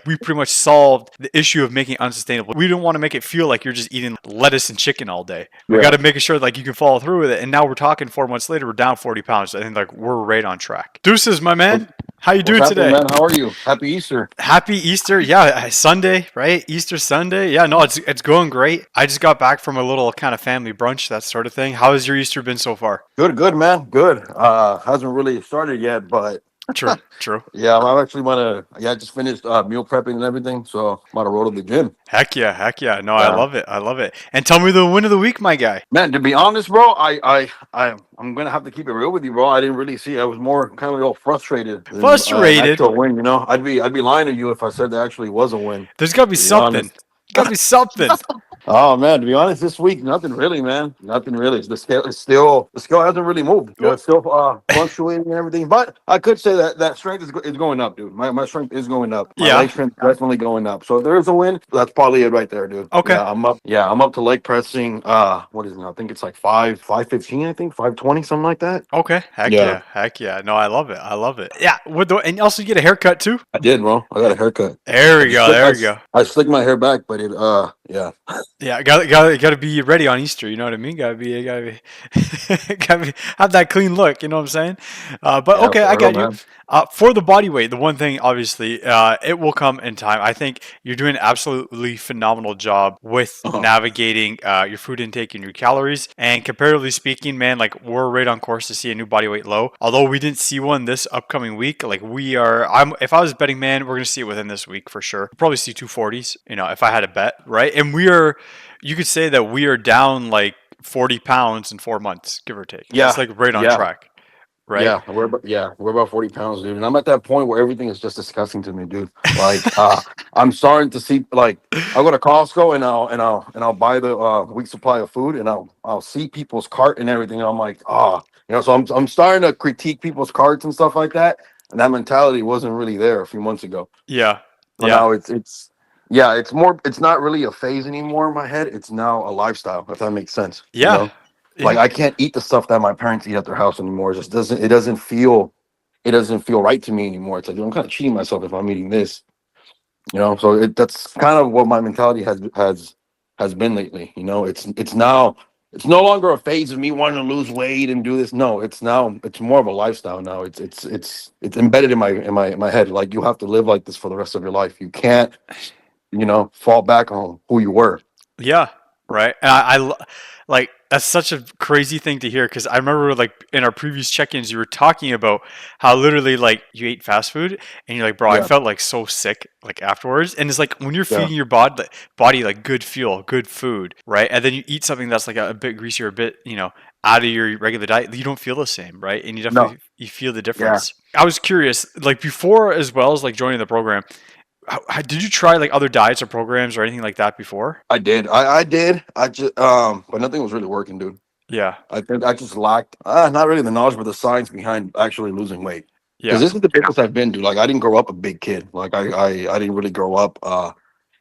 we pretty much solved the issue of making it unsustainable. We don't want to make it feel like you're just eating lettuce and chicken all day. We got Yeah. to make sure like you can follow through with it. And now we're talking 4 months later, we're down 40 pounds. I think like we're right on track. Deuces, my What's, man. How you what's doing happening, today? man? How are you? Happy Easter. Happy Easter. Yeah, Sunday, right? Easter Sunday. Yeah, no, it's going great. I just got back from a little kind of family brunch, that sort of thing. How has your Easter been so far? Good, good, man. Good. Hasn't really started yet, but True, true. yeah, I'm actually gonna. Yeah, I just finished meal prepping and everything, so I'm about to roll to the gym. Heck yeah, heck yeah. No, I Yeah, love it. I love it. And tell me the win of the week, my guy. man. To be honest, bro, I'm gonna have to keep it real with you, bro. I didn't really see. I was more kind of a little frustrated than an Frustrated. actual win. You know, I'd be lying to you if I said there actually was a win. There's got to be To be something. honest. Got to be something. Oh man, to be honest, this week nothing really, man. Nothing really. The scale hasn't really moved. You know, Well, it's still fluctuating and everything. But I could say that strength is going up, dude. My strength is going up. My yeah. leg strength is definitely going up. So if there is a win, that's probably it right there, dude. Okay. Yeah, I'm up. Yeah, I'm up to leg pressing. What is it now? I think it's like 515. I think 520, something like that. Okay. Heck Yeah, yeah. Heck yeah. No, I love it. I love it. Yeah. And also you get a haircut too. I did, bro. I got a haircut. There I we just go. slick, There we go. I slicked my hair back, but yeah. Yeah, got to be ready on Easter. You know what I mean? Gotta be, gotta be, have that clean look. You know what I'm saying? But Yeah, okay, I for real, got you. man. For the body weight, the one thing obviously, it will come in time. I think you're doing an absolutely phenomenal job with Uh-huh. navigating your food intake and your calories. And comparatively speaking, man, like we're right on course to see a new body weight low. Although we didn't see one this upcoming week, like we are. If I was betting man, we're gonna see it within this week for sure. We'll probably see 240s. You know, if I had a bet, right? And we are. You could say that we are down like 40 pounds in 4 months, give or take. It's Yeah, like right on yeah. track, right? We're about 40 pounds, dude. And I'm at that point where everything is just disgusting to me, dude. Like I'm starting to see like I'll go to Costco and I'll buy the week supply of food and I'll see people's cart and everything. And I'm like, so I'm starting to critique people's carts and stuff like that. And that mentality wasn't really there a few months ago. Yeah. So Yeah. now it's not really a phase anymore in my head. It's now a lifestyle, if that makes sense. You Yeah. know? Like Yeah. I can't eat the stuff that my parents eat at their house anymore. It doesn't feel right to me anymore. It's like I'm kind of cheating myself if I'm eating this, So that's kind of what my mentality has been lately. It's no longer a phase of me wanting to lose weight and do this. No, it's more of a lifestyle now. It's embedded in my head. Like you have to live like this for the rest of your life. You can't, fall back on who you were. Yeah, right. And like that's such a crazy thing to hear because I remember like in our previous check-ins you were talking about how literally like you ate fast food and you're like, bro, I Yeah, felt like so sick like afterwards. And it's like when you're yeah, feeding your body like good fuel, good food, right? And then you eat something that's like a bit greasy or a bit, out of your regular diet, you don't feel the same, right? And you no, definitely you feel the yeah. difference. I was curious, like before as well as like joining the program, did you try like other diets or programs or anything like that before? I did. I did. I just but nothing was really working, dude. Yeah. I think I just lacked not really the knowledge, but the science behind actually losing weight. Because Yeah. this is the biggest I've been, dude. Like I didn't grow up a big kid. Like I didn't really grow up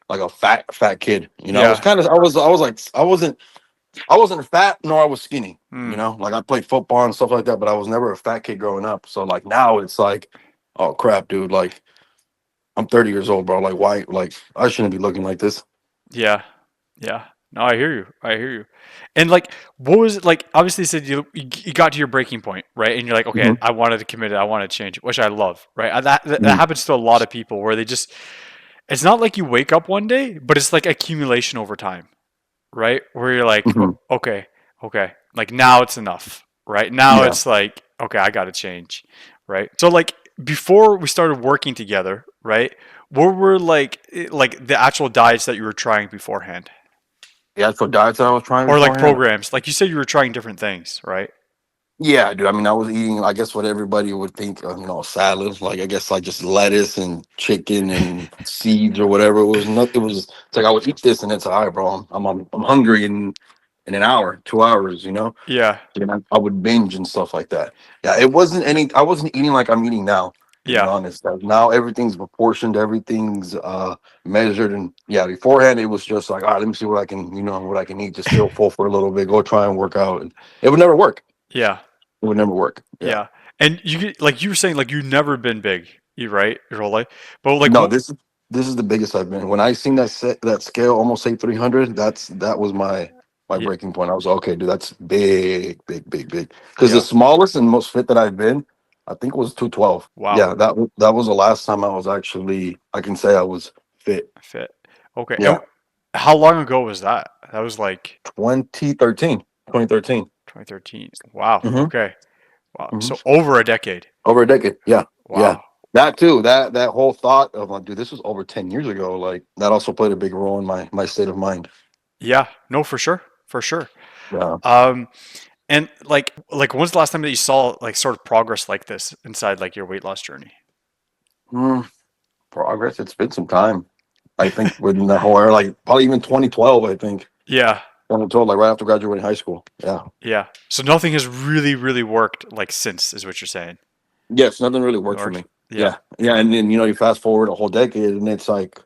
like a fat kid. I was Yeah. kind of I was like I wasn't fat nor I was skinny. Mm. Like I played football and stuff like that, but I was never a fat kid growing up. So like now it's like, oh crap, dude. Like I'm 30 years old, bro. Like why? Like I shouldn't be looking like this. Yeah. Yeah. No, I hear you. I hear you. And like, what was it like? Obviously, you said you got to your breaking point, right? And you're like, okay, Mhm. I wanted to commit it. I want to change, which I love, right? That Mhm. happens to a lot of people where they just. It's not like you wake up one day, but it's like accumulation over time, right? Where you're like, Mhm. okay, okay, like now it's enough, right? Now Yeah. it's like, okay, I got to change, right? So like before we started working together, right? What were like the actual diets that you were trying beforehand? Yeah. So diets that I was trying Or like beforehand. programs. Like you said you were trying different things, right? Yeah, dude. I mean, I was eating, I guess, what everybody would think of, salads. Like, I guess, like just lettuce and chicken and seeds or whatever. It was nothing. It's like I would eat this, and it's all right, bro. I'm hungry in an hour, 2 hours. Yeah. And I would binge and stuff like that. Yeah, it wasn't any. I wasn't eating like I'm eating now. To be Yeah. honest, like now everything's proportioned, everything's measured, and yeah. Beforehand, it was just like, all right, let me see what I can eat. Just feel full for a little bit. Go try and work out, and it would never work. Yeah. It would never work. Yeah. Yeah. And like you were saying like you've never been big, you right? Your whole life. But like No, this this is the biggest I've been. When I seen that scale almost say 300, that was my Yeah, breaking point. I was like, okay, dude, that's big, big, big, big. Because the yeah. smallest and most fit that I've been, I think was 212. Wow. Yeah, that was the last time I was actually, I can say I was fit. Fit. Okay. And Yeah, how long ago was that? That was like 2013, 2013. 2013. Wow. Mm-hmm. Okay. Wow. Mm-hmm. So over a decade. Over a decade. Yeah, yeah. Wow. That too. That whole thought of like, dude, this was over 10 years ago. Like that also played a big role in my state of mind. Yeah. No, for sure. For sure. Yeah. Um, and like when's the last time that you saw like sort of progress like this inside like your weight loss journey? Mm, progress. It's been some time. I think within the whole era, like probably even 2012. I think Yeah. 2012, like right after graduating high school. Yeah. Yeah. So nothing has really worked like since is what you're saying. Yes, nothing really worked for Or me. yeah. Yeah, yeah, and then you fast forward a whole decade, and it's like,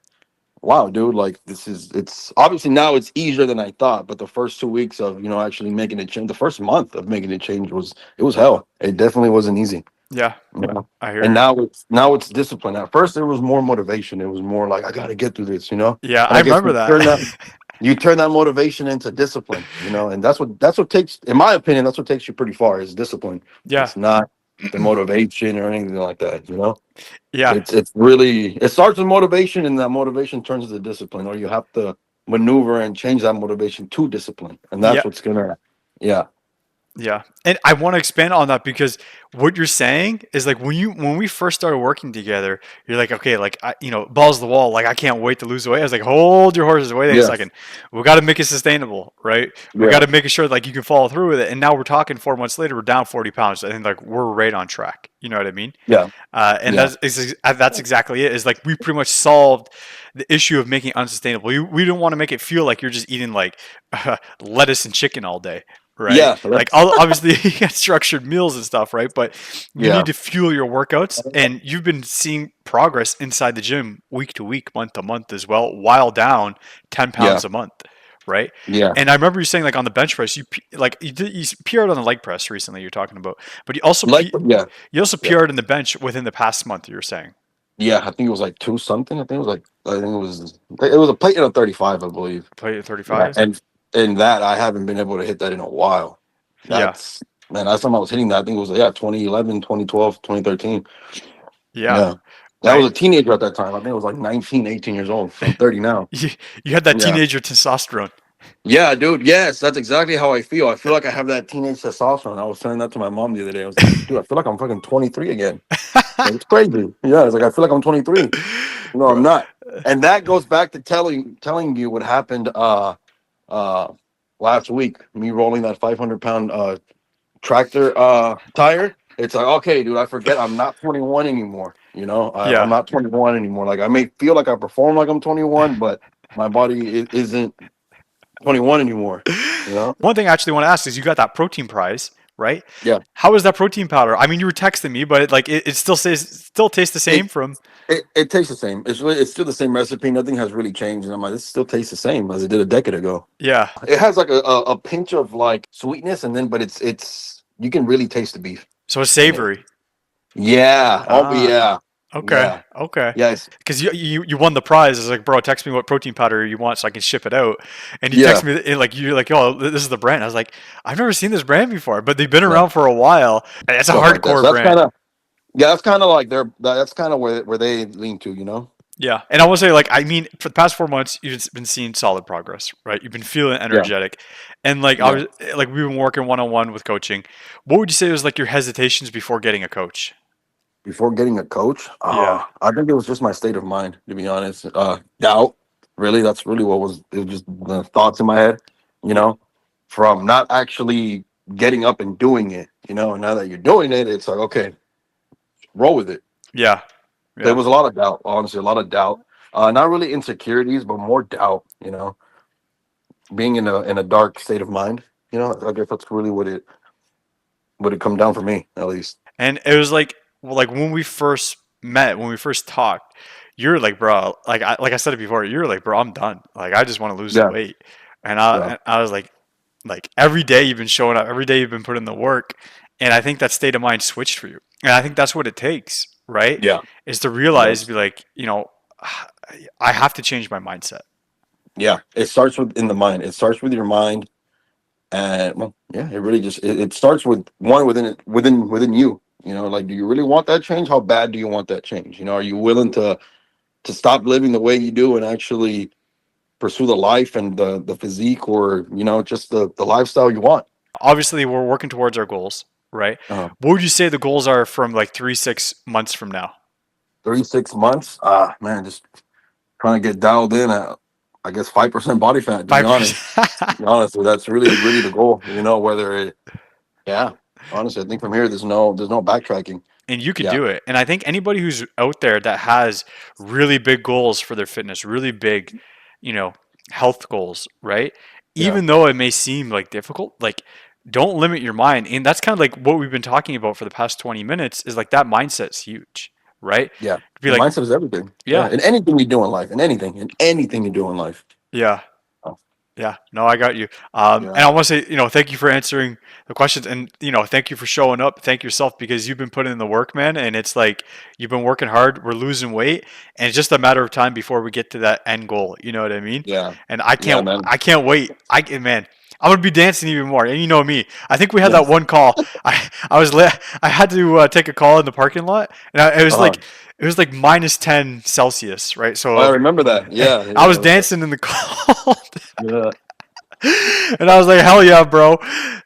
wow, dude, like it's obviously now it's easier than I thought, but the first 2 weeks of actually making a change, the first month of making a change was hell. It definitely wasn't easy. Yeah. You know? I hear And you. now it's discipline. At first, it was more motivation. It was more like I got to get through this, Yeah, And I I guess remember that. you turn that motivation into discipline, and that's what takes, in my opinion, that's what takes you pretty far is discipline. Yeah. It's not the motivation or anything like that. Yeah. It's really, it starts with motivation, and that motivation turns into discipline, or you have to maneuver and change that motivation to discipline, and Yeah. that's what's gonna, yeah, Yeah. And I want to expand on that because what you're saying is like when we first started working together, you're like, okay, like balls to the wall, like I can't wait to lose weight. I was like, hold your horses, wait a yeah, second. We got to make it sustainable, right? We got yeah, to make sure like you can follow through with it. And now we're talking 4 months later, we're down 40 pounds, and like we're right on track. You know what I mean? yeah, And yeah, that's exactly it. Is like we pretty much solved the issue of making it unsustainable. We don't want to make it feel like you're just eating like lettuce and chicken all day, right? yeah, Like that's, obviously you get structured meals and stuff, right? But you need yeah, to fuel your workouts, and you've been seeing progress inside the gym week to week, month to month as well, while down 10 yeah, pounds a month, right? yeah. And I remember you saying like on the bench press, you PR'd on the leg press recently. You're talking about, but Like, yeah, you also yeah, PR'd in the bench within the past month. You were saying, yeah. I think it was like two something. I think it was a plate and a 35, I believe. play at Yeah, 35. and that I haven't been able to hit that in a while. Yeah, That's Man. Last time I was hitting that, I think it was 2011, 2012, 2013. yeah. Yeah. I was I a teenager at that time. I think I was like 19, 18 years old. So I'm 30 now. you, you had that Yeah. teenager testosterone. Yeah, dude. Yes, that's exactly how I feel. I feel like I have that teenage testosterone. I was saying that to my mom the other day. I was like, dude, I feel like I'm fucking 23 again. Like, it's crazy. Yeah, it's like I feel like I'm 23. No, I'm Bro. not. And that goes back to telling you what happened uh last week. Me rolling that 500-pound tractor tire. It's like, okay, dude, I forget I'm not 21 anymore. I'm Yeah. not 21 anymore. Like I may feel like I perform like I'm 21, but my body isn't 21 anymore. You know? One thing I actually want to ask is you got that protein prize, right? Yeah. How is that protein powder? I mean, you were texting me, but it still tastes the same It from. it tastes the same. It's still the same recipe. Nothing has really changed. And I'm like, this still tastes the same as it did a decade ago. Yeah. It has like a pinch of like sweetness, and then but it's you can really taste the beef So it's in it. savory. Yeah. Oh Ah. yeah. Okay. Yeah. Okay. Yes. Because you won the prize. It's like, bro, text me what protein powder you want so I can ship it out. And you text Yeah. me and like you're like, oh, this is the brand. I was like, I've never seen this brand before, but they've been Yeah. around for a while. And it's a Stuff like that. hardcore So that's brand. kind of yeah. That's kind of like that's kind of where they lean to. Yeah, and I will say, like, I mean, for the past 4 months, you've been seeing solid progress, right? You've been feeling Yeah. energetic, and like I Yeah. was, like, we've been working one on one with coaching. What would you say was like your hesitations before getting a coach? Before getting a coach, Yeah, I think it was just my state of mind, to be honest. Doubt. Really, that's really what was. It was just the thoughts in my head, you yeah, know, from not actually getting up and doing it. And now that you're doing it, it's like okay, roll with it. yeah, There yeah. was a lot of doubt, honestly, a lot of doubt. Not really insecurities, but more doubt. Being in a dark state of mind. I guess that's really what it come down for me, at least. And it was like, well, like when we first met, when we first talked, you're like, bro, like I said it before, you're like, bro, I'm done. Like I just want to lose the Yeah, weight, yeah, and I was like every day you've been showing up, every day you've been putting in the work, and I think that state of mind switched for you, and I think that's what it takes, right? yeah. Is to It realize, does. be like, I have to change my mindset. Yeah, it starts with in the mind. It starts with your mind, and well, yeah, it really just it starts with one within you. You know, like, do you really want that change? How bad do you want that change? You know, are you willing to stop living the way you do and actually pursue the life and the physique, or just the lifestyle you want? Obviously, we're working towards our goals, right? uh, What would you say the goals are from like 3 6 months from now? 36 months, man, just trying to get dialed in at, I guess, 5% body fat, to be 5%. honest. Honestly, that's really the goal. Whether it, yeah, honestly, I think from here there's no backtracking. And you could Yeah, do it. And I think anybody who's out there that has really big goals for their fitness, really big, you know, health goals, right? yeah, Even though it may seem like difficult, like don't limit your mind. And that's kind of like what we've been talking about for the past 20 minutes is like that mindset's huge, right? yeah. Be The like, mindset is everything. Yeah, yeah, in anything you do in life, in anything you do in life. yeah, Oh, yeah, no, I got you. And yeah, I want to say, thank you for answering the questions, and thank you for showing up. Thank yourself because you've been putting in the work, man. And it's like you've been working hard. We're losing weight, and it's just a matter of time before we get to that end goal. You know what I mean? yeah, And I yeah, can't, man. I can't wait. Man, I'm gonna be dancing even more. And you know me. I think we had that Yes. one call. I was I had to take a call in the parking lot, and Uh-huh. it was like -10 Celsius, right? Oh, I So remember that. Yeah, I yeah, was dancing in the cold. yeah. And I was like, "Hell yeah, bro!"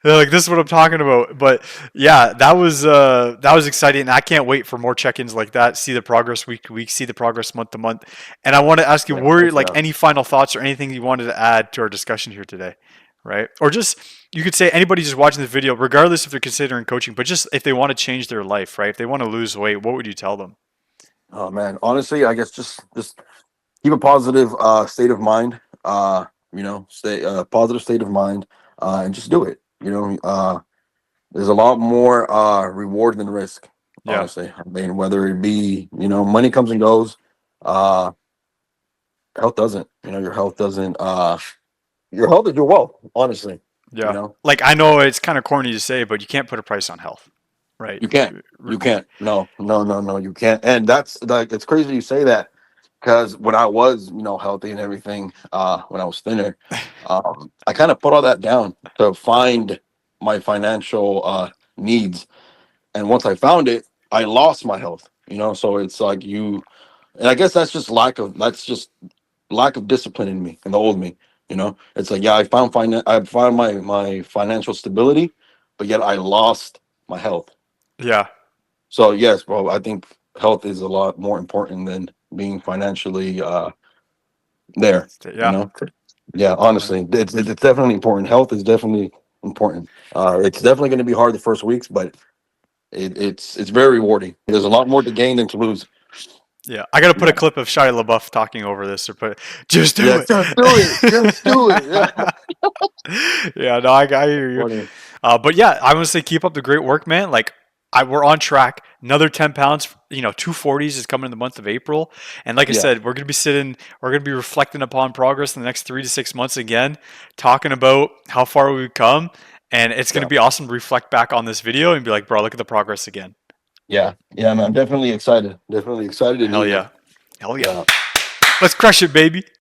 They're like, "This is what I'm talking about." But yeah, that was exciting, and I can't wait for more check-ins like that. See the progress week to week, see the progress month to month. And I want to ask you, Yeah, were heck like yeah. any final thoughts or anything you wanted to add to our discussion here today, right? Or just you could say anybody just watching this video, regardless if they're considering coaching, but just if they want to change their life, right? If they want to lose weight, what would you tell them? Oh man, honestly, I guess just keep a positive state of mind. Stay positive state of mind, and just do it. There's a lot more reward than risk. Yeah, Honestly, I mean, whether it be money comes and goes, uh, health doesn't. Your health doesn't. Your health is your wealth. Honestly, you yeah. know Like I know it's kind of corny to say, but you can't put a price on health, right? you can't. You can't. No, no, no, no. You can't. And that's like it's crazy you say that, because when I was healthy and everything, when I was thinner, I kind of put all that down to find my financial needs. And once I found it, I lost my health. So it's like and I guess that's just lack of discipline in me, in the old me. It's like, yeah, I found my financial stability, but yet I lost my health. Yeah, So yes, bro, I think health is a lot more important than being financially there. You yeah. know, yeah, honestly, it's definitely important. Health is definitely important. It's definitely going to be hard the first weeks, but it's very rewarding. There's a lot more to gain than to lose. Yeah, I gotta put a Yeah, clip of Shia LaBeouf talking over this, or put just do yeah, it. just do it, just do it. Yeah, Yeah, no, I hear you. funny. But yeah, I want to say keep up the great work, man. Like we're on track. Another 10 pounds. 240s is coming in the month of April, and like I Yeah, said, we're gonna be reflecting upon progress in the next 3 to 6 months again, talking about how far we've come, and it's gonna yeah, be awesome to reflect back on this video and be like, bro, look at the progress again. yeah, yeah, man. I'm definitely excited. Definitely excited and Hell eager. yeah, hell yeah. Yeah. Let's crush it, baby.